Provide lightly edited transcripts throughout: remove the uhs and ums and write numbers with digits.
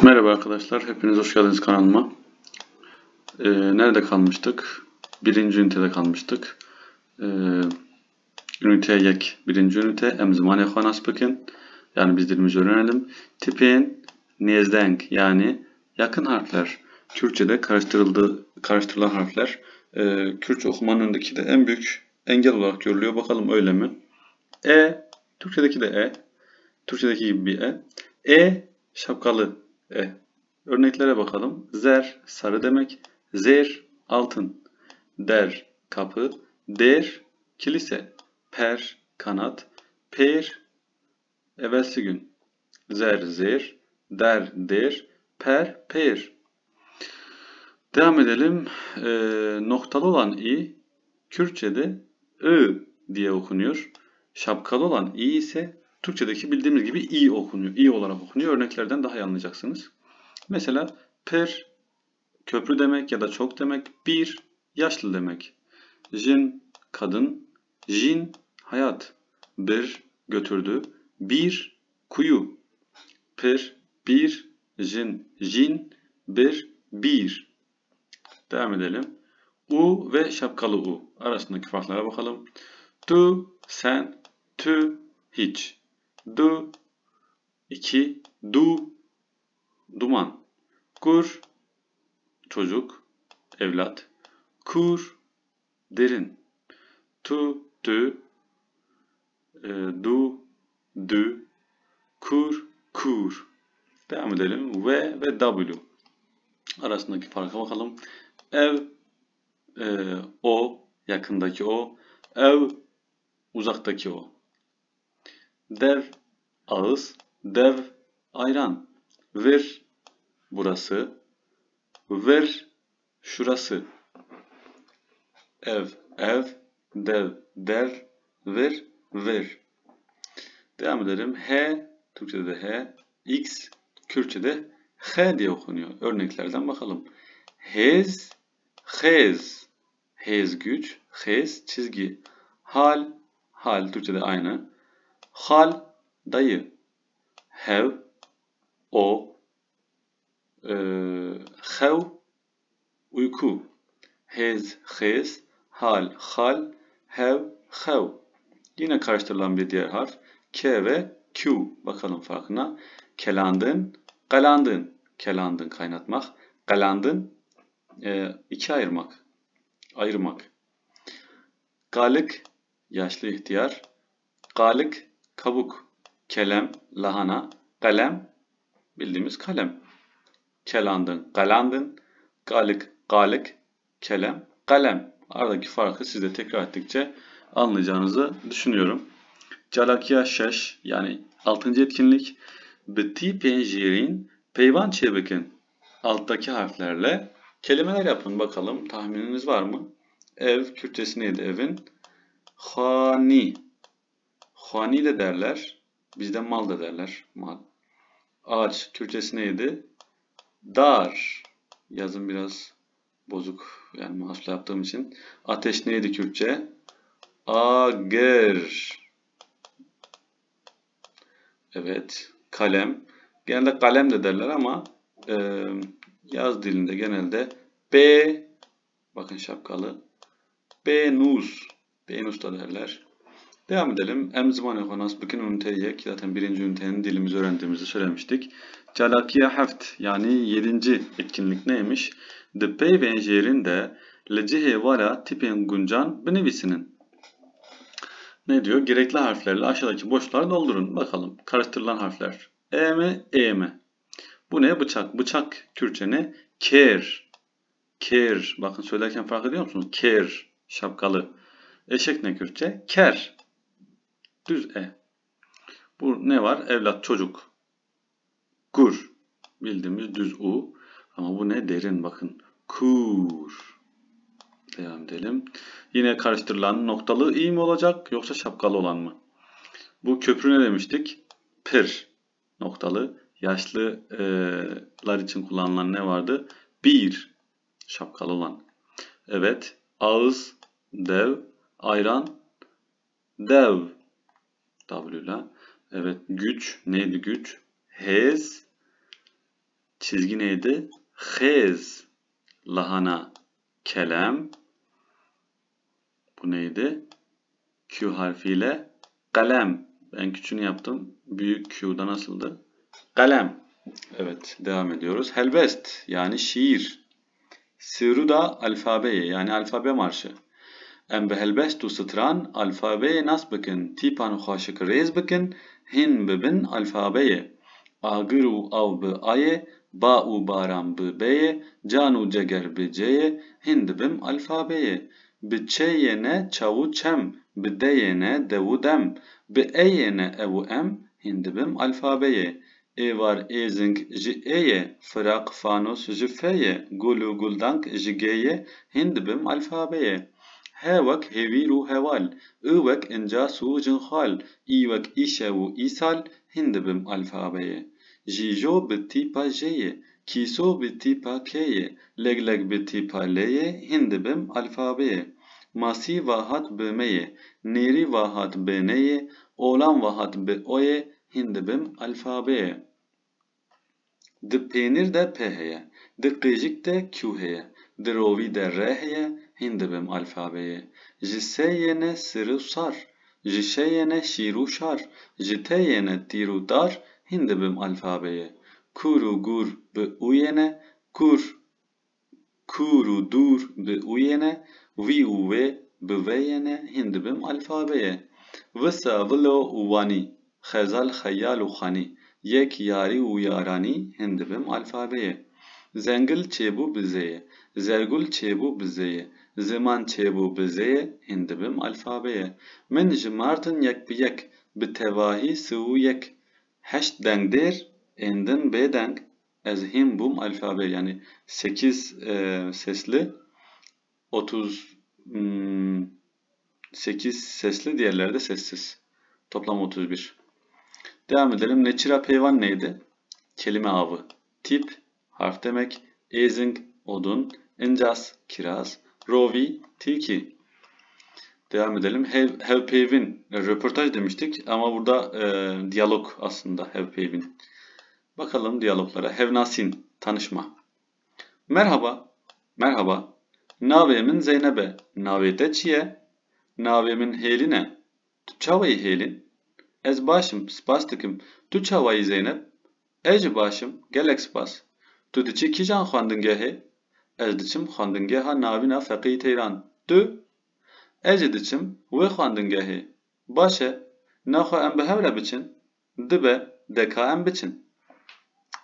Merhaba arkadaşlar, hepiniz hoş geldiniz kanalıma. Nerede kalmıştık? Birinci ünitede kalmıştık. Üniteye yek, birinci ünite. Em zimane xwe nas bikin. Yani biz dilimizi öğrenelim. Tipên nêzdeng yani yakın harfler. Türkçe'de karıştırılan harfler. Kürtçe okumanın önündeki de en büyük engel olarak görülüyor. Bakalım öyle mi? Türkçedeki de Türkçedeki gibi bir şapkalı Örneklere bakalım. Zer, sarı demek. Zer, altın. Der, kapı. Der, kilise. Per, kanat. Per, evvelsi gün. Zer, zer. Der, der. Per, per. Devam edelim. Noktalı olan i, Kürtçe'de diye okunuyor. Şapkalı olan i ise Türkçedeki bildiğimiz gibi i okunuyor. İ olarak okunuyor. Örneklerden daha iyi anlayacaksınız. Mesela per köprü demek ya da çok demek. Bir yaşlı demek. Jin kadın. Jin hayat. Bir götürdü. Bir kuyu. Per bir jin. Jin bir. Devam edelim. U ve şapkalı u arasındaki farklara bakalım. Du sen. Tü hiç. Du iki. Du duman. Kur çocuk, evlat. Kur derin. Tu tü. Du dü. Kur. Devam edelim. V ve W arasındaki farka bakalım. Ev o yakındaki o. Ev uzaktaki o. Dev ağız. Dev ayran. Ver burası. Ver şurası. Ev, dev, der, ver. Devam edelim. H, Türkçe'de H, X, Kürtçe'de H diye okunuyor. Örneklerden bakalım. Hez, hez güç, hez çizgi. Hal, Türkçe'de aynı. Hal, dayı. Hev, o, hev, uyku. Hez, hal, hev. Yine karıştırılan bir diğer harf. K ve Q. Bakalım farkına. Kelandın, galandın. Kelandın kaynatmak. Galandın iki ayırmak. Galık, yaşlı ihtiyar. Galık, kabuk. Kelem, lahana. Kalem, bildiğimiz kalem. Kelandın, galandın. Galık, kelem, kalem. Aradaki farkı siz de tekrar ettikçe anlayacağınızı düşünüyorum. Calakiya şeş yani 6. etkinlik. Biti penjirin peyvan çebikin. Alttaki harflerle kelimeler yapın bakalım. Tahmininiz var mı? Ev, Kürtçesi neydi evin? Hani. Hani de derler. Bizde mal da derler. Mal. Ağaç, Kürtçesi neydi? Dar. Yazım biraz bozuk. Yani mahsusla yaptığım için. Ateş neydi Kürtçe? Ager. Evet. Kalem. Genelde kalem de derler ama yaz dilinde genelde bakın şapkalı. Benus da derler. Devam edelim. Emzimane konas bütün üniteye ki zaten birinci ünitenin dilimizi öğrendiğimizi söylemiştik. Calakiya haft yani 7. etkinlik neymiş? The peyvenjerin de lecihe vala tipen guncan benevisinin. Ne diyor? Gerekli harflerle aşağıdaki boşlukları doldurun. Bakalım. Karıştırılan harfler. E mi? E mi? Bu ne? Bıçak. Bıçak Kürtçe ne? Ker. Bakın söylerken fark ediyor musunuz? Ker. Şapkalı. Eşek ne Kürtçe? Ker. Düz E. Bu ne var? Evlat, çocuk. Gur. Bildiğimiz düz U. Ama bu ne? Derin bakın. Kur. Devam edelim. Yine karıştırılan noktalı i mi olacak yoksa şapkalı olan mı? Bu köprü ne demiştik? Pir. Noktalı. Yaşlılar için kullanılan ne vardı? Bir. Şapkalı olan. Evet. Ağız. Dev. Ayran. Dev. W ile. Evet. Güç. Neydi güç? Hez. Çizgi neydi? Hez. Lahana. Kelem. Bu neydi? Q harfiyle kalem. Ben küçüğünü yaptım. Büyük Q'da nasıldı? Kalem. Evet, devam ediyoruz. Helbest yani şiir. Siruda alfabeye yani alfabe marşı. Em bi helbest û stran alfabeyê nas bikin, tîpan xweşik rêz bikin, hîn bibin alfabeyê. Agir û aw bi ayê, ba û baran bi beyê, can û ceger bi ceyê, hîn dibin alfabeyê. Bi çeyê ne çav û çem, bi deyê ne dev û dem, bi eyê ne ev û em, hîn dibin alfabeyê. Êvar êzing ji êyê, firaq fanos ji feyê, gul û guldank ji gêyê, hîn dibin alfabeyê. Hewek hêvîr û heval, ıwek incas û jinxal, îwek îşev û îsal, hîn dibin alfabeyê. Jîjo bi tîpa jêyê, kîso bi tîpa kêyê, leglek bi tîpa lêyê, hîn dibin alfabeyê. Masî vahat bi meyê, nêrî vahat bi neyê, olan vahat bi oyê, hîn dibin alfabeyê. Di pênîr de P heye, di qêjik de Q heye, di rovî de R heye, hîn dibin alfabeyê. Ji seyê ne sir û sar, ji şeyê ne şîr û şar, ji teyê ne tîr û dar, hîn dibin alfabeyê. Kur û gur bi uyê ne, kur û dur bi uyê ne, vî û vê bi veyê ne, hîn dibin alfabeyê. Visa vilo û wanî, xezal xeyal û xanî, yek yarî û yaranî, hîn dibin alfabeyê. Zengil çêbû bi zêyê, zergul çêbû bi zêyê, ziman çêbû bi zêyê, hîn dibin alfabeyê. Min ji martin yek bi yek, bi tevahî sî û yek. Heşt deng dêr, êndin bêdeng, ez hîn bûm alfabeyê. Yani 8 sesli, 38 sesli, diğerleri de sessiz. Toplam 31. Devam edelim. Neçira peyvan neydi? Kelime avı. Tip, harf demek. Ezing, odun. İncas, kiraz. Rovi, tilki. Devam edelim. Hevpeyvin, röportaj demiştik ama burada diyalog aslında hevpeyvin. Bakalım diyaloglara. Hevnasin, tanışma. Merhaba, merhaba. Navemin Zeynep'e. Navete çiye? Navemin Heline. Tu çavayı Helin? Ez başım, spas dikim. Tu çavayı Zeynep? Ez başım, gelek spas. Tu diçi kijan xwendingehe? Ez diçim xwendingeha navîna Feqî Teyran. Tu? Ez diçim wê xwendingehê. Baş e, naxwe em bi hev re biçin? Dibe, deka em biçin.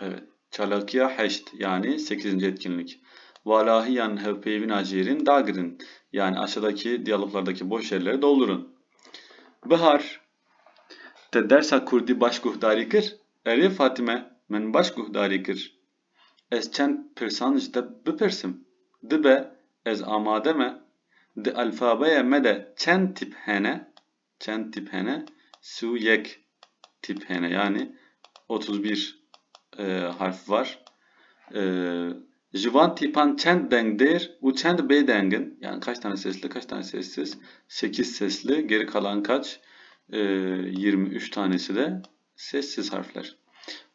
Evet. Çalakiya heşt yani 8. etkinlik. Valahiyan hevpeyvin acirin dagirin. Yani aşağıdaki diyaloglardaki boş yerleri doldurun. Bihar. Te dersa Kurdî baş guhdarî kir? Erê Fatime, min baş guhdarî kir. Ez çend pirsan ji te bipirsim. Dibe, ez amade me. Di alfabeye me de çend tip hene? Çend tip hene? Su yek tip hene. Yani 31 harf var. Jivan tipan çend dengdir. U çend bêdengin. Yani kaç tane sesli, kaç tane sessiz? 8 sesli. Geri kalan kaç? 23 tanesi de sessiz harfler.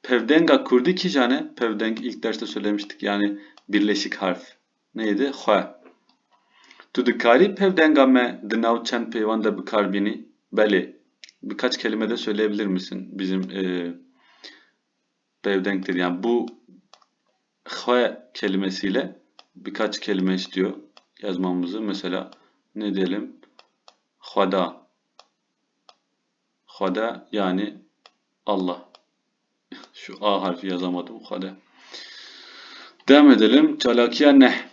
Pevdenga kurdi kijane. Pevdeng ilk derste söylemiştik. Yani birleşik harf. Neydi? Xwe. Tu dikarî pevdenga me di nav çend peyvan de bikar bînî? Belê. Birkaç kelime de söyleyebilir misin? Bizim pevdengdir. Yani bu xwe kelimesiyle birkaç kelime istiyor yazmamızı. Mesela ne diyelim? Xweda. Xweda yani Allah. Şu A harfi yazamadım. Xweda. Devam edelim. Çalakiya neh.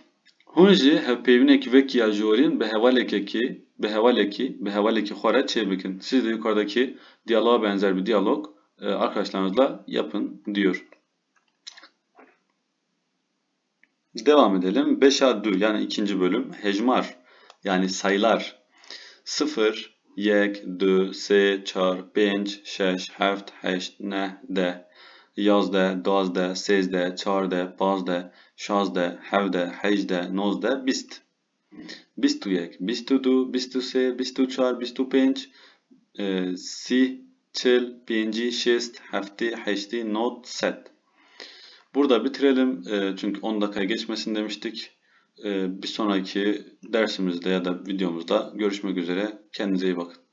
Hûn jî hevpeyvinekî vekiya jorîn bi hevalekî xwe re çê bikin. Siz de yukarıdaki diyaloğa benzer bir diyalog arkadaşlarınızla yapın diyor. Devam edelim. Beşaddu yani ikinci bölüm. Hecmar yani sayılar. 0, 1, 2, 3, 4, 5, 6, 7, 8, 9, 10, 11, 12, 13, 14, 15, 16, 17, 18, 19, 20. 21, 22, 23, 24, 25, 30, 40, 50, 60, 80, 90. Burada bitirelim. Çünkü 10 dakikaya geçmesin demiştik. Bir sonraki dersimizde ya da videomuzda görüşmek üzere. Kendinize iyi bakın.